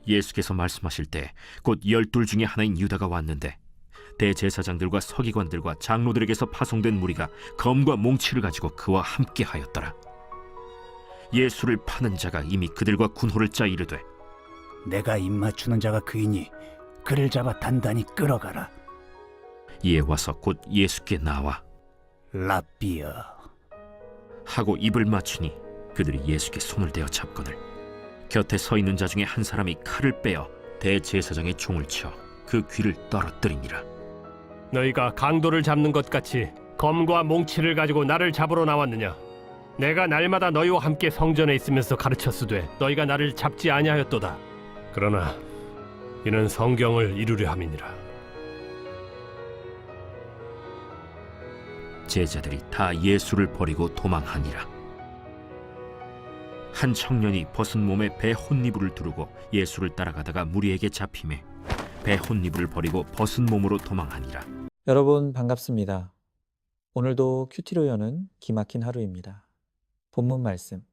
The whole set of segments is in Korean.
예수께서 말씀하실 때 곧 12 중에 하나인 유다가 왔는데 대제사장들과 서기관들과 장로들에게서 파송된 무리가 검과 몽치를 가지고 그와 함께 하였더라. 예수를 파는 자가 이미 그들과 군호를 짜 이르되, 내가 입맞추는 자가 그이니 그를 잡아 단단히 끌어가라. 이에 와서 곧 예수께 나와 라비어. 하고 입을 맞추니 그들이 예수께 손을 대어 잡거늘 곁에 서 있는 자 중에 한 사람이 칼을 빼어 대제사장의 총을 쳐 그 귀를 떨어뜨리니라. 너희가 강도를 잡는 것 같이 검과 몽치를 가지고 나를 잡으러 나왔느냐? 내가 날마다 너희와 함께 성전에 있으면서 가르쳤으되 너희가 나를 잡지 아니하였도다. 그러나 이는 성경을 이루려 함이니라. 제자들이 다 예수를 버리고 도망하니라. 한 청년이 벗은 몸에 배 혼니부를 두르고 예수를 따라가다가 무리에게 잡히매 배 혼니부를 버리고 벗은 몸으로 도망하니라. 여러분 반갑습니다. 오늘도 큐티로 여는 기막힌 하루입니다. 본문 말씀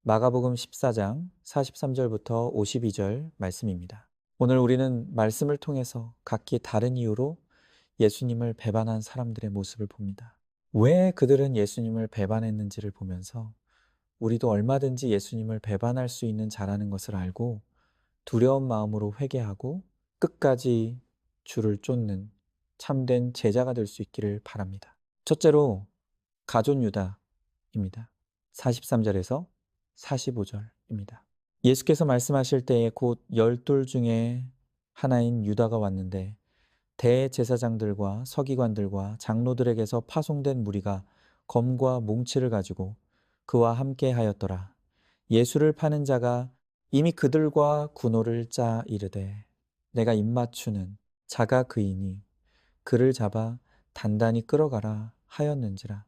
마가복음 14장 43절부터 52절 말씀입니다. 오늘 우리는 말씀을 통해서 각기 다른 이유로 예수님을 배반한 사람들의 모습을 봅니다. 왜 그들은 예수님을 배반했는지를 보면서 우리도 얼마든지 예수님을 배반할 수 있는 자라는 것을 알고 두려운 마음으로 회개하고 끝까지 주를 쫓는 참된 제자가 될 수 있기를 바랍니다. 첫째로 가룟 유다입니다. 43절에서 45절입니다. 예수께서 말씀하실 때에 곧 12 중에 하나인 유다가 왔는데 대제사장들과 서기관들과 장로들에게서 파송된 무리가 검과 몽치를 가지고 그와 함께 하였더라. 예수를 파는 자가 이미 그들과 군호를 짜 이르되 내가 입맞추는 자가 그이니 그를 잡아 단단히 끌어가라 하였는지라.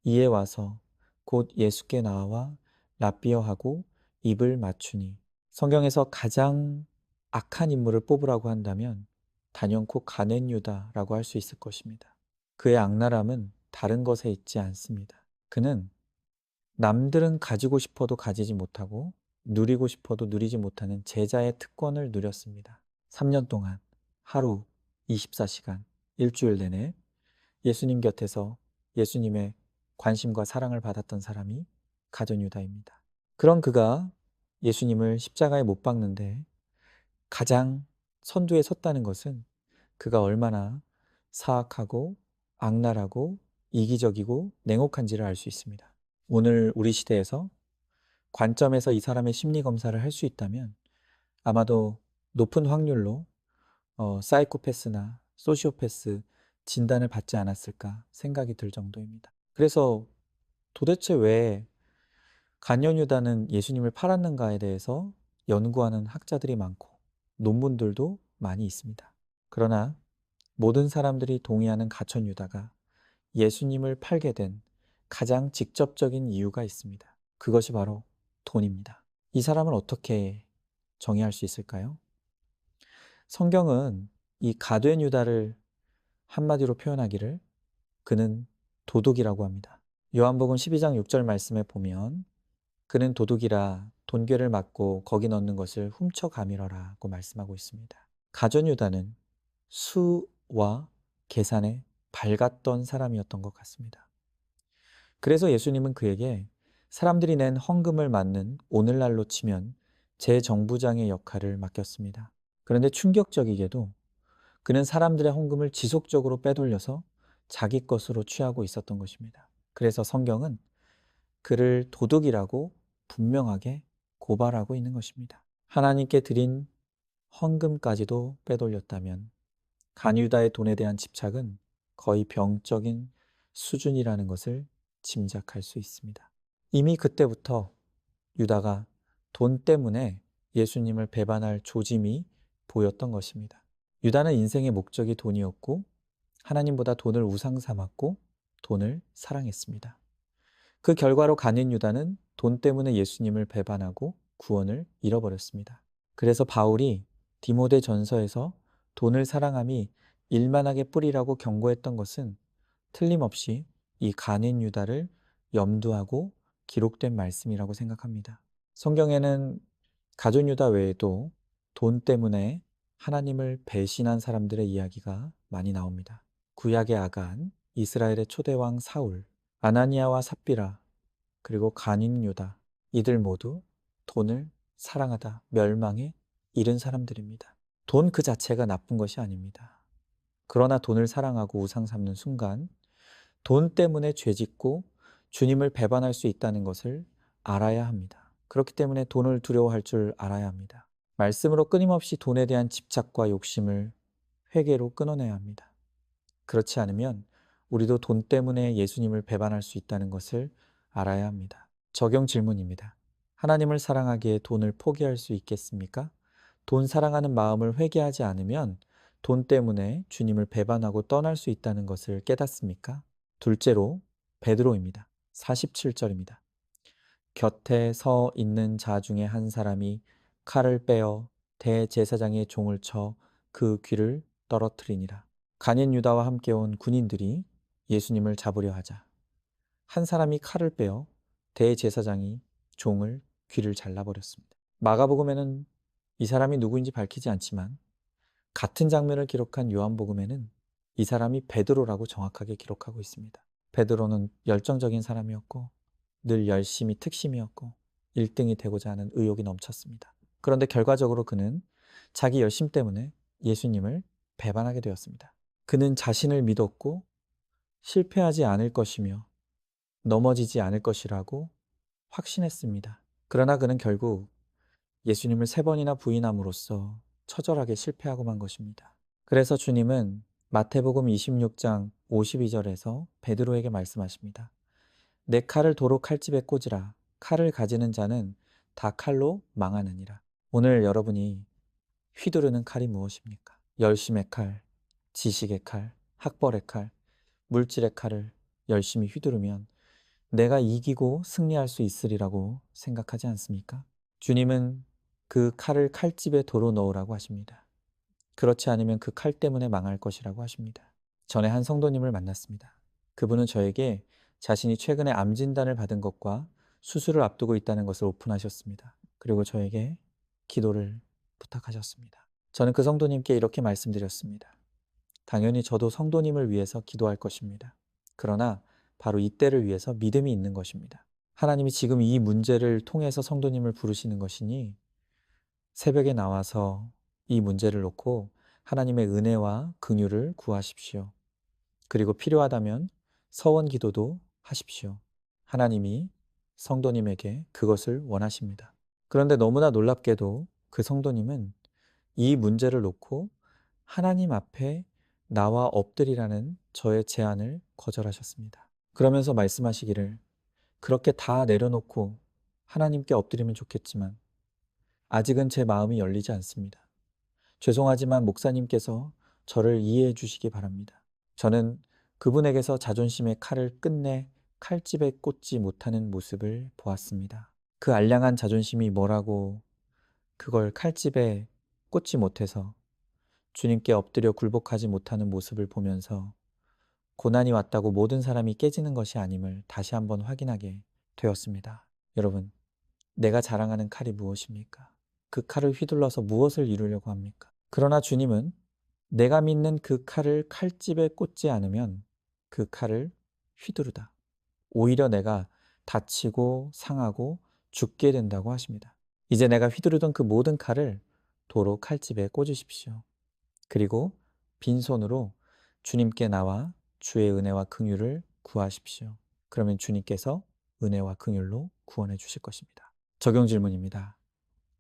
이에 와서 곧 예수께 나와 라비어하고 입을 맞추니. 성경에서 가장 악한 인물을 뽑으라고 한다면 단연코 가룟 유다라고 할 수 있을 것입니다. 그의 악랄함은 다른 것에 있지 않습니다. 그는 남들은 가지고 싶어도 가지지 못하고 누리고 싶어도 누리지 못하는 제자의 특권을 누렸습니다. 3년 동안 하루 24시간 일주일 내내 예수님 곁에서 예수님의 관심과 사랑을 받았던 사람이 가룟 유다입니다. 그런 그가 예수님을 십자가에 못 박는데 가장 선두에 섰다는 것은 그가 얼마나 사악하고 악랄하고 이기적이고 냉혹한지를 알 수 있습니다. 오늘 우리 시대에서 관점에서 이 사람의 심리 검사를 할 수 있다면 아마도 높은 확률로 사이코패스나 소시오패스 진단을 받지 않았을까 생각이 들 정도입니다. 그래서 도대체 왜 가룟 유다는 예수님을 팔았는가에 대해서 연구하는 학자들이 많고 논문들도 많이 있습니다. 그러나 모든 사람들이 동의하는 가룟 유다가 예수님을 팔게 된 가장 직접적인 이유가 있습니다. 그것이 바로 돈입니다. 이 사람을 어떻게 정의할 수 있을까요? 성경은 이 가룟 유다를 한마디로 표현하기를 그는 도둑이라고 합니다. 요한복음 12장 6절 말씀에 보면 그는 도둑이라 돈괴를 맞고 거기 넣는 것을 훔쳐가밀어라고 말씀하고 있습니다. 가룟 유다는 수와 계산에 밝았던 사람이었던 것 같습니다. 그래서 예수님은 그에게 사람들이 낸 헌금을 맞는 오늘날로 치면 재정부장의 역할을 맡겼습니다. 그런데 충격적이게도 그는 사람들의 헌금을 지속적으로 빼돌려서 자기 것으로 취하고 있었던 것입니다. 그래서 성경은 그를 도둑이라고 분명하게 고발하고 있는 것입니다. 하나님께 드린 헌금까지도 빼돌렸다면 간유다의 돈에 대한 집착은 거의 병적인 수준이라는 것을 짐작할 수 있습니다. 이미 그때부터 유다가 돈 때문에 예수님을 배반할 조짐이 보였던 것입니다. 유다는 인생의 목적이 돈이었고 하나님보다 돈을 우상 삼았고 돈을 사랑했습니다. 그 결과로 가룟 유다는 돈 때문에 예수님을 배반하고 구원을 잃어버렸습니다. 그래서 바울이 디모데 전서에서 돈을 사랑함이 일만하게 뿌리라고 경고했던 것은 틀림없이 이 가룟 유다를 염두하고 기록된 말씀이라고 생각합니다. 성경에는 가룟 유다 외에도 돈 때문에 하나님을 배신한 사람들의 이야기가 많이 나옵니다. 구약의 아간, 이스라엘의 초대왕 사울, 아나니아와 삽비라, 그리고 간인 유다, 이들 모두 돈을 사랑하다 멸망에 이른 사람들입니다. 돈 그 자체가 나쁜 것이 아닙니다. 그러나 돈을 사랑하고 우상 삼는 순간 돈 때문에 죄짓고 주님을 배반할 수 있다는 것을 알아야 합니다. 그렇기 때문에 돈을 두려워할 줄 알아야 합니다. 말씀으로 끊임없이 돈에 대한 집착과 욕심을 회개로 끊어내야 합니다. 그렇지 않으면 우리도 돈 때문에 예수님을 배반할 수 있다는 것을 알아야 합니다. 적용 질문입니다. 하나님을 사랑하기에 돈을 포기할 수 있겠습니까? 돈 사랑하는 마음을 회개하지 않으면 돈 때문에 주님을 배반하고 떠날 수 있다는 것을 깨닫습니까? 둘째로 베드로입니다. 47절입니다. 곁에 서 있는 자 중에 한 사람이 칼을 빼어 대제사장의 종을 쳐 그 귀를 떨어뜨리니라. 간인 유다와 함께 온 군인들이 예수님을 잡으려 하자 한 사람이 칼을 빼어 대제사장이 종을 귀를 잘라버렸습니다. 마가복음에는 이 사람이 누구인지 밝히지 않지만 같은 장면을 기록한 요한복음에는 이 사람이 베드로라고 정확하게 기록하고 있습니다. 베드로는 열정적인 사람이었고 늘 열심히 특심이었고 1등이 되고자 하는 의욕이 넘쳤습니다. 그런데 결과적으로 그는 자기 열심 때문에 예수님을 배반하게 되었습니다. 그는 자신을 믿었고 실패하지 않을 것이며 넘어지지 않을 것이라고 확신했습니다. 그러나 그는 결국 예수님을 3번이나 부인함으로써 처절하게 실패하고 만 것입니다. 그래서 주님은 마태복음 26장 52절에서 베드로에게 말씀하십니다. 내 칼을 도로 칼집에 꽂으라. 칼을 가지는 자는 다 칼로 망하느니라. 오늘 여러분이 휘두르는 칼이 무엇입니까? 열심의 칼, 지식의 칼, 학벌의 칼, 물질의 칼을 열심히 휘두르면 내가 이기고 승리할 수 있으리라고 생각하지 않습니까? 주님은 그 칼을 칼집에 도로 넣으라고 하십니다. 그렇지 않으면 그 칼 때문에 망할 것이라고 하십니다. 전에 한 성도님을 만났습니다. 그분은 저에게 자신이 최근에 암 진단을 받은 것과 수술을 앞두고 있다는 것을 오픈하셨습니다. 그리고 저에게 기도를 부탁하셨습니다. 저는 그 성도님께 이렇게 말씀드렸습니다. 당연히 저도 성도님을 위해서 기도할 것입니다. 그러나 바로 이때를 위해서 믿음이 있는 것입니다. 하나님이 지금 이 문제를 통해서 성도님을 부르시는 것이니 새벽에 나와서 이 문제를 놓고 하나님의 은혜와 긍휼을 구하십시오. 그리고 필요하다면 서원 기도도 하십시오. 하나님이 성도님에게 그것을 원하십니다. 그런데 너무나 놀랍게도 그 성도님은 이 문제를 놓고 하나님 앞에 나와 엎드리라는 저의 제안을 거절하셨습니다. 그러면서 말씀하시기를 그렇게 다 내려놓고 하나님께 엎드리면 좋겠지만 아직은 제 마음이 열리지 않습니다. 죄송하지만 목사님께서 저를 이해해 주시기 바랍니다. 저는 그분에게서 자존심의 칼을 끝내 칼집에 꽂지 못하는 모습을 보았습니다. 그 알량한 자존심이 뭐라고 그걸 칼집에 꽂지 못해서 주님께 엎드려 굴복하지 못하는 모습을 보면서 고난이 왔다고 모든 사람이 깨지는 것이 아님을 다시 한번 확인하게 되었습니다. 여러분, 내가 자랑하는 칼이 무엇입니까? 그 칼을 휘둘러서 무엇을 이루려고 합니까? 그러나 주님은 내가 믿는 그 칼을 칼집에 꽂지 않으면 그 칼을 휘두르다. 오히려 내가 다치고 상하고 죽게 된다고 하십니다. 이제 내가 휘두르던 그 모든 칼을 도로 칼집에 꽂으십시오. 그리고 빈손으로 주님께 나와 주의 은혜와 긍휼을 구하십시오. 그러면 주님께서 은혜와 긍휼로 구원해 주실 것입니다. 적용 질문입니다.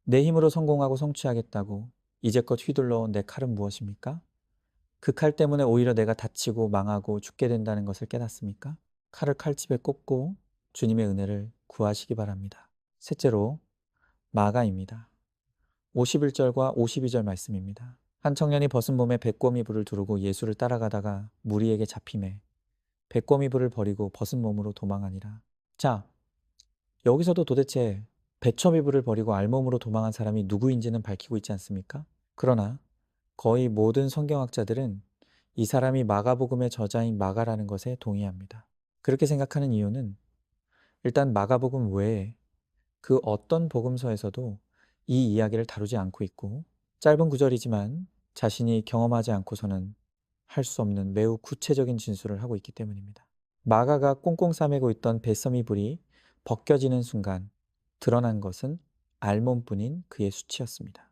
내 힘으로 성공하고 성취하겠다고 이제껏 휘둘러온 내 칼은 무엇입니까? 그 칼 때문에 오히려 내가 다치고 망하고 죽게 된다는 것을 깨닫습니까? 칼을 칼집에 꽂고 주님의 은혜를 구하시기 바랍니다. 셋째로 마가입니다. 51절과 52절 말씀입니다. 한 청년이 벗은 몸에 백고미불을 두르고 예수를 따라가다가 무리에게 잡히매 백고미불을 버리고 벗은 몸으로 도망하니라. 자, 여기서도 도대체 백초미불을 버리고 알몸으로 도망한 사람이 누구인지는 밝히고 있지 않습니까? 그러나 거의 모든 성경학자들은 이 사람이 마가복음의 저자인 마가라는 것에 동의합니다. 그렇게 생각하는 이유는 일단 마가복음 외에 그 어떤 복음서에서도 이 이야기를 다루지 않고 있고 짧은 구절이지만 자신이 경험하지 않고서는 할 수 없는 매우 구체적인 진술을 하고 있기 때문입니다. 마가가 꽁꽁 싸매고 있던 뱃섬이 불이 벗겨지는 순간 드러난 것은 알몸뿐인 그의 수치였습니다.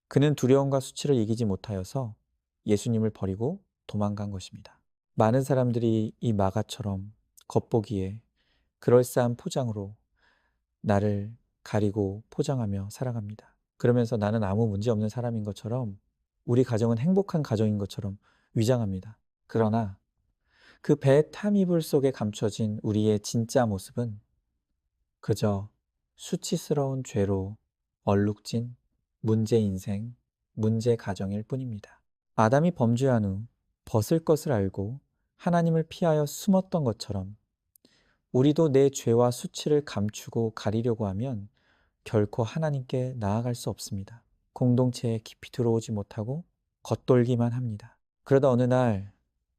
그는 두려움과 수치를 이기지 못하여서 예수님을 버리고 도망간 것입니다. 많은 사람들이 이 마가처럼 겉보기에 그럴싸한 포장으로 나를 가리고 포장하며 살아갑니다. 그러면서 나는 아무 문제 없는 사람인 것처럼, 우리 가정은 행복한 가정인 것처럼 위장합니다. 그러나 그 배 탐이불 속에 감춰진 우리의 진짜 모습은 그저 수치스러운 죄로 얼룩진 문제 인생, 문제 가정일 뿐입니다. 아담이 범죄한 후 벗을 것을 알고 하나님을 피하여 숨었던 것처럼 우리도 내 죄와 수치를 감추고 가리려고 하면 결코 하나님께 나아갈 수 없습니다. 공동체에 깊이 들어오지 못하고 겉돌기만 합니다. 그러다 어느 날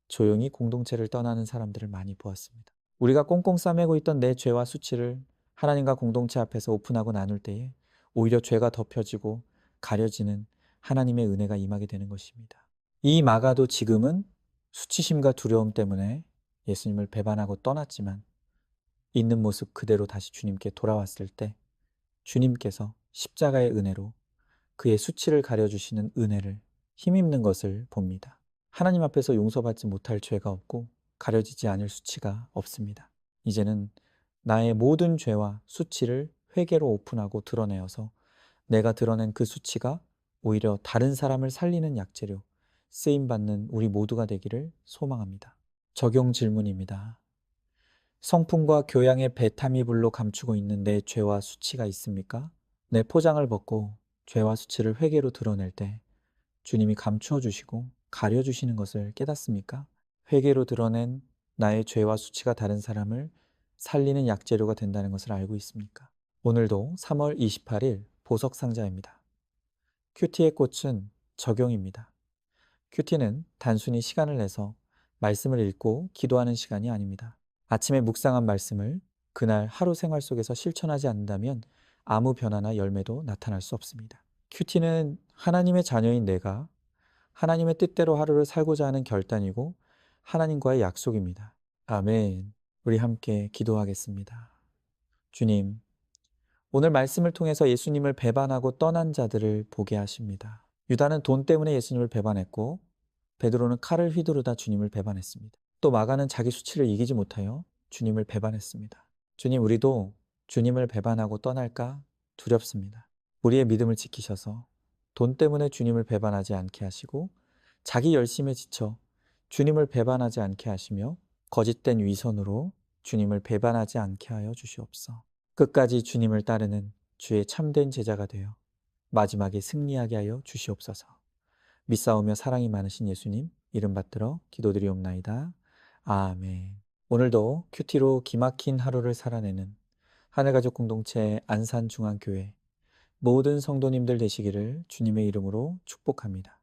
조용히 공동체를 떠나는 사람들을 많이 보았습니다. 우리가 꽁꽁 싸매고 있던 내 죄와 수치를 하나님과 공동체 앞에서 오픈하고 나눌 때에 오히려 죄가 덮여지고 가려지는 하나님의 은혜가 임하게 되는 것입니다. 이 마가도 지금은 수치심과 두려움 때문에 예수님을 배반하고 떠났지만 있는 모습 그대로 다시 주님께 돌아왔을 때 주님께서 십자가의 은혜로 그의 수치를 가려주시는 은혜를 힘입는 것을 봅니다. 하나님 앞에서 용서받지 못할 죄가 없고 가려지지 않을 수치가 없습니다. 이제는 나의 모든 죄와 수치를 회개로 오픈하고 드러내어서 내가 드러낸 그 수치가 오히려 다른 사람을 살리는 약재료, 쓰임받는 우리 모두가 되기를 소망합니다. 적용 질문입니다. 성품과 교양의 배타미불로 감추고 있는 내 죄와 수치가 있습니까? 내 포장을 벗고 죄와 수치를 회개로 드러낼 때 주님이 감추어 주시고 가려 주시는 것을 깨닫습니까? 회개로 드러낸 나의 죄와 수치가 다른 사람을 살리는 약재료가 된다는 것을 알고 있습니까? 오늘도 3월 28일 보석 상자입니다. 큐티의 꽃은 적용입니다. 큐티는 단순히 시간을 내서 말씀을 읽고 기도하는 시간이 아닙니다. 아침에 묵상한 말씀을 그날 하루 생활 속에서 실천하지 않는다면 아무 변화나 열매도 나타날 수 없습니다. 큐티는 하나님의 자녀인 내가 하나님의 뜻대로 하루를 살고자 하는 결단이고 하나님과의 약속입니다. 아멘. 우리 함께 기도하겠습니다. 주님, 오늘 말씀을 통해서 예수님을 배반하고 떠난 자들을 보게 하십니다. 유다는 돈 때문에 예수님을 배반했고 베드로는 칼을 휘두르다 주님을 배반했습니다. 또 마가는 자기 수치를 이기지 못하여 주님을 배반했습니다. 주님, 우리도 주님을 배반하고 떠날까 두렵습니다. 우리의 믿음을 지키셔서 돈 때문에 주님을 배반하지 않게 하시고 자기 열심에 지쳐 주님을 배반하지 않게 하시며 거짓된 위선으로 주님을 배반하지 않게 하여 주시옵소서. 끝까지 주님을 따르는 주의 참된 제자가 되어 마지막에 승리하게 하여 주시옵소서. 믿사오며 사랑이 많으신 예수님 이름 받들어 기도드리옵나이다. 아멘. 오늘도 큐티로 기막힌 하루를 살아내는 하늘가족 공동체 안산중앙교회 모든 성도님들 되시기를 주님의 이름으로 축복합니다.